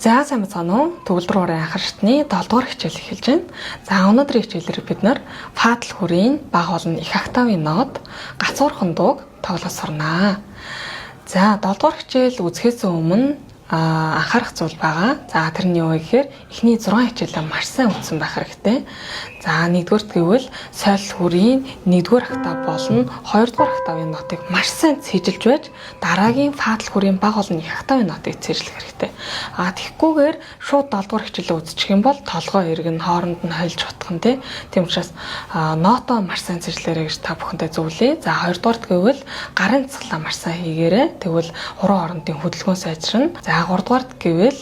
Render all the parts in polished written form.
За сайн байна уу? Төгөл рүү анхаар шатны 7 дугаар хичээл эхэлж байна. За өнөөдрийн хичээлээр бид нар фатл хүрийн бага олон их октавын нот гацуурхан дууг тоглож сурнаа. За 7 дугаар хичээл үзэхээс өмнө анхаарах зүйл байгаа. За тэр нь юу вэ гэхээр эхний 6 хичээлээ маш сайн үзсэн байх хэрэгтэй. За нэгдүгээрт гэвэл соёл хүрийн 1-р октав болон 2-р октавын нотыг маш сайн цээжилж байж дараагийн фатл хүрийн бага олон их октавын нотыг цээжлэх хэрэгтэй. Тэгэхгүйгээр шууд 7-р хичээлээ үзчих юм бол толгой эрг нь хооронд нь хольж утгах нь тийм учраас нотоо маш сайн цээжлээрэй гэж та бүхэндээ зөвлөе. За 2-дугаарт гэвэл гарын цэцгэлээ маш сайн хийгээрэй. Тэгвэл хуруу хоорондын хөдөлгөөн сайжрна. За 3-дугаарт гэвэл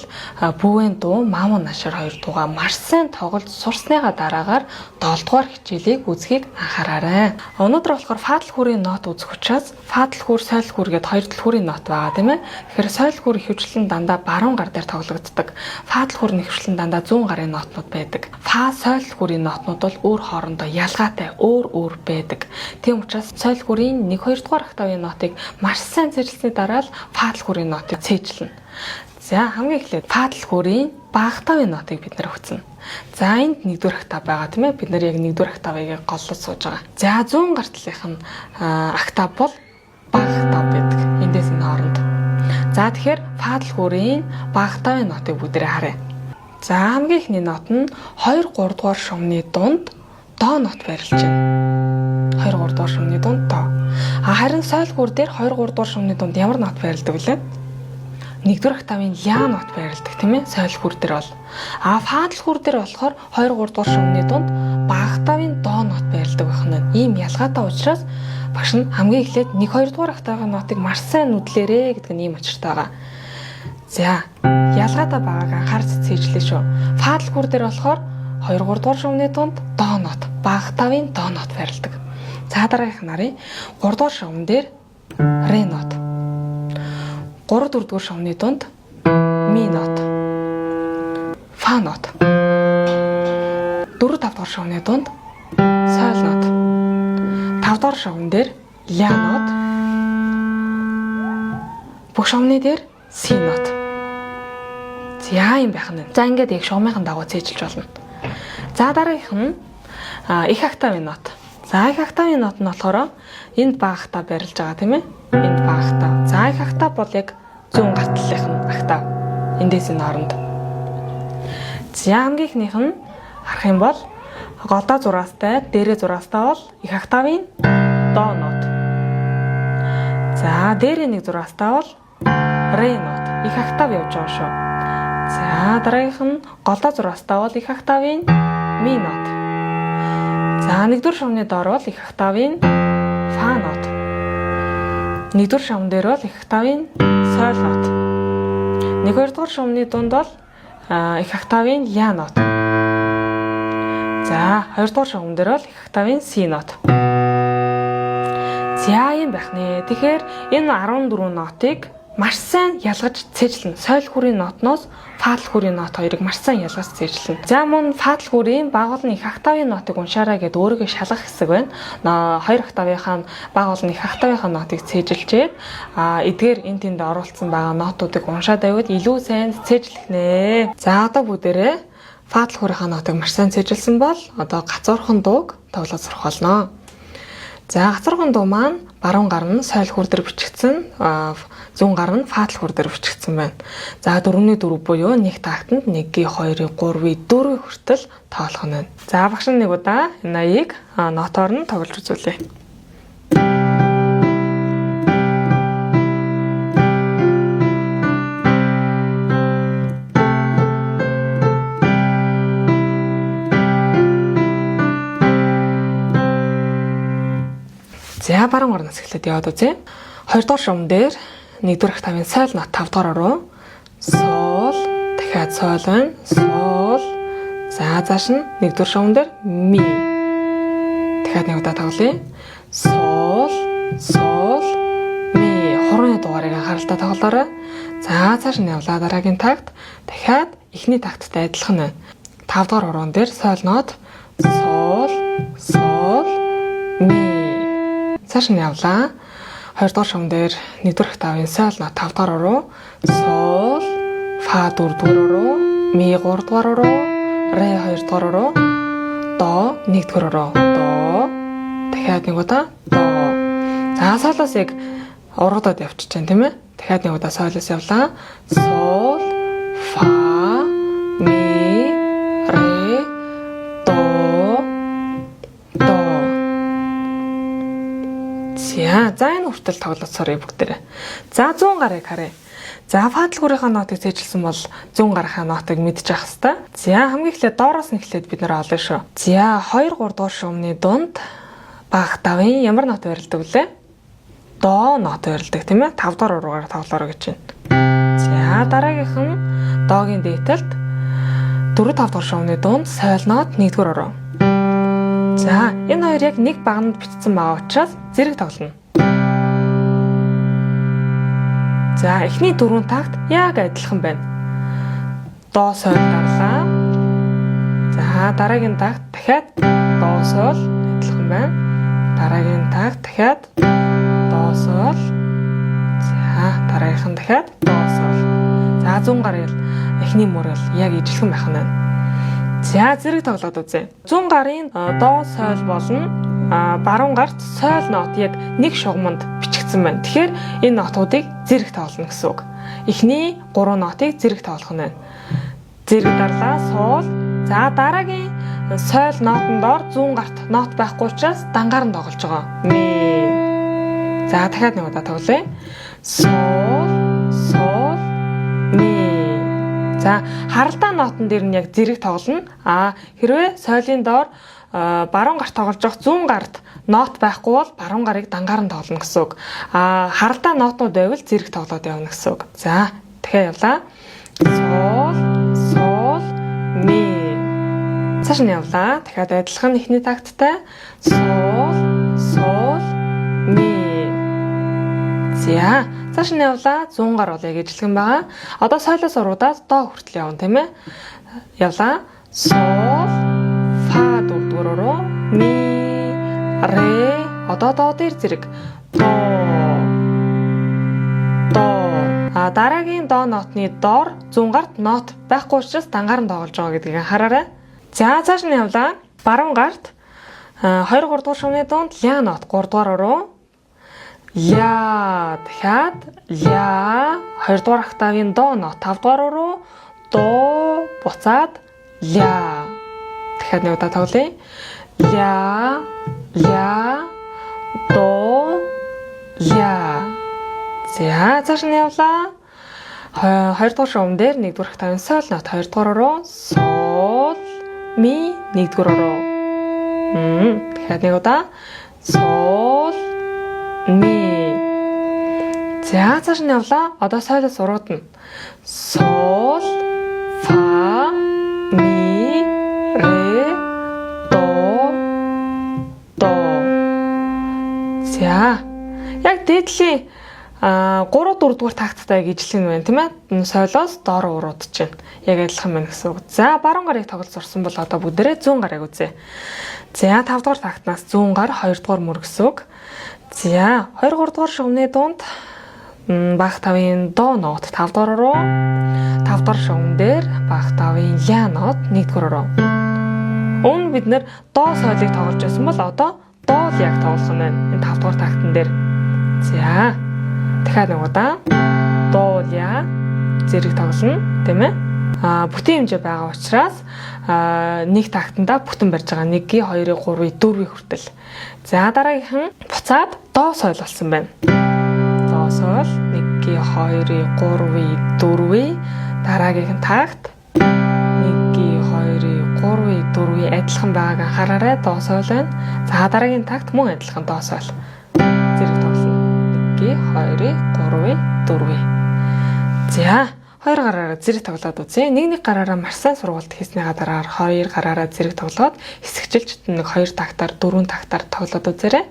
бүүвэн дуу, мамун нашир 2 дуугаа маш сайн тоглож сурсныгаа дараагаар 7-дугаар хичээлийг үзхийг анхаараарай. Өнөөдөр болохоор фатл хүрийн нот үзэх учраас фатл хүр, соёл хүр гэдэг хоёр төлхүүрийн нот байгаа тийм ээ. Тэгэхээр соёл хүр ихэвчлэн дандаа баруун гар дээр тоглогддог. Фатл хүр нь ихэвчлэн дандаа зүүн гарын нотнууд байдаг. Фа соёл хүрийн нотнууд бол өөр хоорондоо ялгаатай, өөр байдаг. Тийм учраас соёл хүрийн 1-2 дугаар октавын нотыг маш сайн цээжлсэний дараа л фатл хүрийн нотыг цээжлэнэ. За хамгийн эхлээд фатл хүрийн бага октавын нотыг бид нэр хүснэ. За энд 1-р октав байгаа тийм ээ. Бид нар яг 1-р октавыг голлож сууж байгаа. За зүүн гар талынх нь октав бол бага октав байдаг. Эндээс энэ хооронд. За тэгэхээр фатл хүрийн бага октавын нотыг бүгдээрээ харъя. За хамгийн ихний нот нь 2-3 дугаар шумны дунд до нот байрлаж байна. 2-3 дугаар шумны дунд до. Харин соёл хүр дээр 2-3 дугаар шумны дунд ямар нот байрладаг вэ? 1-р октавын ля нот байрладаг тийм ээ. Соёл хүр дээр бол. Фатл хүр дээр болохоор 2-3 дугаар шумны дунд бага октавын до нот байрладаг байх нь. Ийм ялгаатай учраас багш нь хамгийн эхлээд 1-2 дугаар октавын нотыг маш сайн нүдлээрээ гэдэг нь ийм учиртай байгаа. За ялгаатай байгааг анхаарч цээжлээ шүү. Фатл хүр дээр болохоор 2-3 дугаар шумны дунд до нот, бага октавын до нот байрладаг. За дараагийнх нарыг 3 дугаар шумн дээр ре нот. 3-4 дугаар шумны дунд ми нот. Фа нот. 4-5 дугаар шумны дунд соль нот. 5 дугаар шумн дээр ля нот. Бүх шумны дээр си нот. За юм байх нь. За ингээд яг шумынхан дагуу цээжилж болно. За дараагийнх нь их октавын нот. За их октавын нот нь болохоор энд бага октав барилж байгаа тийм ээ. Энд бага октав. За их октав бол яг зүүн гар талынх нь октав. Эндээс энэ хооронд. За хамгийн ихнийх нь харах юм бол голдоо зураастай, дээрээ зураастай бол их октавын до нот. За дээрээ нэг зураастай бол ре нот. Их октав явж байгаа шүү. За дараагийнх нь голдоо зураастай бол их октавын ми нот. За 1-р шумны доор бол их октавын фа нот. 1-р шумн дээр бол их октавын соль нот. 1-2 дугаар шумны дунд бол их октавын ля нот. За 2 дугаар шумн дээр бол их октавын си нот. За юм байх нэ. Тэгэхээр энэ 14 нотыг маш сайн ялгаж цээжлэнэ. Соёл хүрийн нотноос фатл хүрийн нот хоёрыг маш сайн ялгаж цээжлэнэ. За мөн фатл хүрийн бага олон их октавын нотыг уншаарай гэдээ өөрийгөө шалгах хэсэг байна. 2 октавынхаа бага олон их октавынхаа нотыг цээжилчээд эдгээр энэ тэнд оруулсан байгаа нотуудыг уншаад байвал илүү сайн цээжлэх нэ. За одоо бүгдээрээ фатл хүрийнхаа нотыг маш сайн цээжилсэн бол одоо гацуурхан дууг тоглож сурах болно. За гацуурхан дуу маань баруун гар нь соёл хүр дээр бичигдсэн, зүүн гар нь фатл хүр дээр бичигдсэн байна. За 4-ний 4 буюу нэг тактанд 1-ийн 2-ийн 3-ийн 4-ийн хүртэл тоглох нь байна. За багш нэг удаа энэ аяыг нотоор нь тоглож үзүүлье. За баруун гарнаас эхлээд яваад үзье. 2 дугаар шумн дээр 1-р октавын соль нот 5 дугаар руу сол, дахиад соль байна. Сол. За зааш нь 1-р шумн дээр ми. Дахиад нэг удаа тоглоё. Сол, сол, ми. Хорооны дугаарыг анхааралтай тоглоорой. За цааш нь явлаа дараагийн такт. Дахиад эхний такттай адилхан байна. 5 дугаар хороон дээр соль нот. Сол, сол, ми. Цааш нь явлаа. 2 дугаар шум дээр 1-р октавын соль нот 5 дугаар руу сол, фа 4-р руу, ми 3-р руу, ре 2-р руу, до 1-р руу, до. Дахиад нэг удаа до. За солоос яг уруудад явчих чинь тийм ээ. Дахиад нэг удаа солоос явлаа. Сол, фа, ми, ре, до, до. За энэ хүртэл тоглоцоорой бүгдээрээ. За 100 гарыг харъя. За фадлгүүрийнхаа нотыг цээжилсэн бол 100 гарахаа нотыг мэдчих хэвээр. За хамгийн эхлээд доороос нь эхлээд бид нэр олно шүү. За 2 3 дугаар шугамны дунд баг тавын ямар нот барилдаг вүлээ? До нот барилдаг тийм ээ. 5 дугаар уруугаар тоглоорой гэж байна. За дараагийнх нь догийн дээдэлд 4 5 дугаар шугамны дунд сойл нот 1-р уруу. За энэ хоёр яг нэг баганд бичсэн байгаа учраас зэрэг тоглоно. За эхний 4 такт яг адилхан байна. До сойл дарлаа. За дараагийн такт дахиад до сойл адилхан байна. Дараагийн такт дахиад до сойл. За дараагийнх нь дахиад до сойл. За 100 гарыг эхний мөрөл яг ижилхэн байх нь байна. За зэрэг тоглоод үзье. 100 гарын до сойл болно. Баруун гарт сойл нот яг нэг шугамд бичигдсэн байна. Тэгэхээр энэ нотуудыг зэрэг тоглоно гэсэн үг. Эхний 3 нотыг зэрэг тоглох нь байна. Зэрэг дарлаа суул. За дараагийн сойл нотон доор 100 гарт нот байхгүй учраас дангаар нь тоглож байгаа. Ми. За дахиад нэг удаа тоглоё. Суул, суул, ми. За харалдаан нотон дээр нь яг зэрэг тоглоно. Хэрвээ сойлын доор баруун гарт тоглож байгаа 100 гарт нот байхгүй бол баруун гарыг дангаар нь тоглоно гэсэн үг. Харалдаан нотнууд байвал зэрэг тоглоод явна гэсэн үг. За дахиад явлаа. Сол, сол, ми. Цааш нь явлаа. Дахиад адилхан эхний такттай. Сол, сол, ми. За цааш нь явлаа. 100 гар бол яг ижилхэн байгаа. Одоо сойлоос уруудаад до хүртэл явна тийм ээ. Явлаа. Сол, фа 4-р руу, ми, ре. Одоо до дээр зэрэг. До. До. Дараагийн до нотны доор 100 гарт нот байхгүй учраас дангаар нь тоглож байгаа гэдгийг анхаараарай. За цааш нь явлаа. Баруун гарт 2 3 дугаар шугамны дунд ля нот 3 дугаар руу. Ля дахиад ля 2 дугаар октавын до нот 5 дугаар руу. До буцаад ля. Дахиад нэг удаа тоглоё. Ля, ля, до, ля. За цааш нь явлаа. 2 дугаар шугам дээр 1 дугаар октавын сол нот 2 дугаар руу. Сол, ми 1 дугаар руу. Дахиад нэг удаа. Сол, ми. За цааш нь явлаа. Одоо сойлоос уруудна. Сол, фа, ми, ре, до, до. За яг дээдлийн 3 4 дугаар такттай ижилхэн байна тийм ээ. Сойлоос доор урууд чинь яг адилхан байна гэсэн үг. За баруун гарыг тоглож сурсан бол одоо бүгдээрээ 100 гарыг үзье. За 5 дугаар тактнаас 100 гар 2 дугаар мөр гэсэн үг. За 2 3 дугаар шугамны дунд баг тавын до нот 5 дугаар руу. 5 дугаар шугам дээр баг тавын ля нот 1 дугаар руу. Өмнө бид нэр до сойлыг тоглож байсан бол одоо до яг тоглох нь байна. Энэ 5 дугаар тактн дээр. За дахиад нэг удаа до ля зэрэг тоглоно тийм ээ. Бүтэн хэмжээ байгаа учраас нэг тактанда бүтэн барьж байгаа 1-ийн 2-ийн 3-ийн 4-ийн хүртэл. За дараагийнхан буцаад до сойл болсон байна. До сойл 1-ийн 2-ийн 3-ийн 4-ийн дараагийнхан такт 1-ийн 2-ийн 3-ийн 4-ийн адилхан байгааг анхаараарай. До сойл байна. За дараагийн такт мөн адилхан до сойл. Зэрэг тоглоно. 1-ийн 2-ийн 3-ийн 4-ийн. За 2 гараараа зэрэг тоглоод үзье. Нэг гараараа маш сайн сургуульд хийснийхаа дараагаар 2 гараараа зэрэг тоглоод хэсэгчилж нэг 2 тактаар 4 тактаар тоглоод үзээрэй.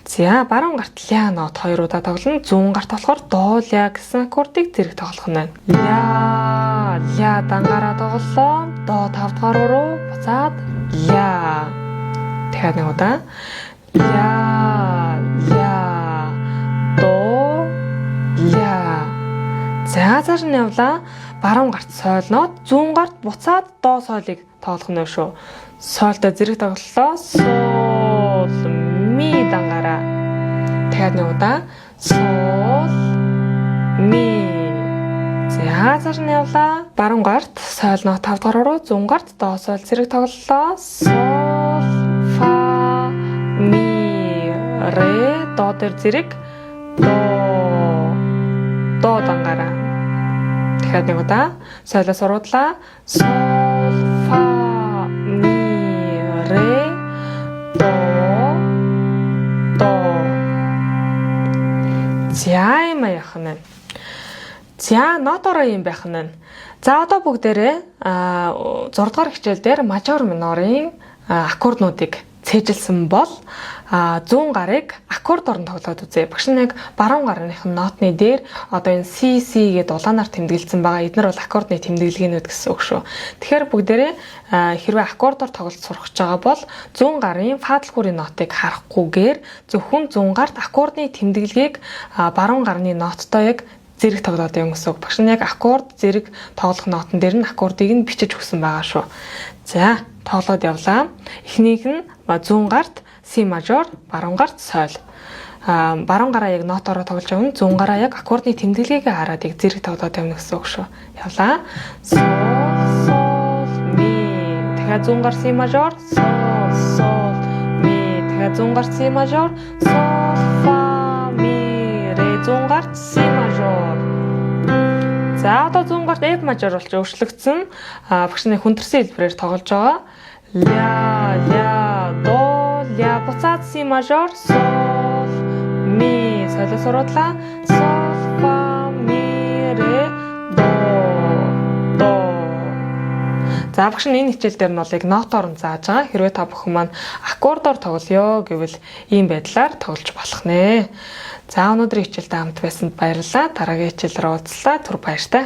За баруун гарт ля нот 2 удаа тоглоно. Зүүн гарт болохоор до ля гэсэн аккордыг зэрэг тоглох нь байна. Ля дангаараа тоглолоо. До 5 дугаар руу буцаад ля. Дахиад нэг удаа. Ля до ля. За цааш нь явлаа. баруун гарт сойлноод зүүн гарт буцаад до сойлыг тоглох нь шүү. Сойлтой зэрэг тоглолоо. Сол ми дангаараа. Тэгэхээр нэг удаа сол ми. За цааш нь явлаа. Баруун гарт сойлноо 5 дугаар руу, зүүн гарт до сойл зэрэг тоглолоо. Сол фа ми ре до дээр зэрэг до дангаараа. Тэгэхээр нэг удаа сойлоо суруудлаа. Сол фа ми ре до. За юм яхна. За ноторо юм байх нь. За одоо бүгдээрээ 6 дугаар хичээл дээр мажор минорын аккорднуудыг цээжилсэн бол зүүн гарыг аккорд орон тоглоод үзье. Багш нэг баруун гарных нотны дээр одоо энэ C гэдэг улаанаар тэмдэглэсэн байгаа. Эдгээр бол аккордны тэмдэглэгээнүүд гэсэн үг шүү. Тэгэхээр бүгдээрээ хэрвээ аккордоор тоглож сурах гэж байгаа бол зүүн гарын фа дэлгүүрийн нотыг харахгүйгээр зөвхөн зүүн гарт аккордны тэмдэглэгийг баруун гарны ноттой яг зэрэг тоглоод явна гэсэн үг. Багш нь яг аккорд зэрэг тоглох нотон дээр нь аккордыг нь бичиж өгсөн байгаа шүү. За тоглоод явлаа. Эхнийх нь зүүн гарт C мажор, баруун гарт соль. Баруун гараа яг нотоор тоглож явна. Зүүн гараа яг аккордны тэмдэглэгийг хараад яг зэрэг тоглоод явна гэсэн үг шүү. Явлаа. Сол ми. Тэгэхээр зүүн гар C мажор, сол ми. Тэгэхээр зүүн гар C мажор, сол фа ми ре. Зүүн гарт C мажор. За одоо зүүн гарт F мажор болж өөрчлөгдсөн. Багш нэг хүндэрсэн хэлбэрээр тоглож байгаа. Ля до ля буцаад C мажор сол ми солио суруудлаа сол фа ми ре до. За багш энэ хичээл дээр нь бол яг нотоор нь зааж байгаа. Хэрвээ та бүхэн маань аккордоор тоглоё гэвэл ийм байдлаар тоглож болох нэ. За өнөөдрийн хичээлд хамт байсанд баярлалаа. Дараагийн хичээлээр уулзлаа. Түр баяртай.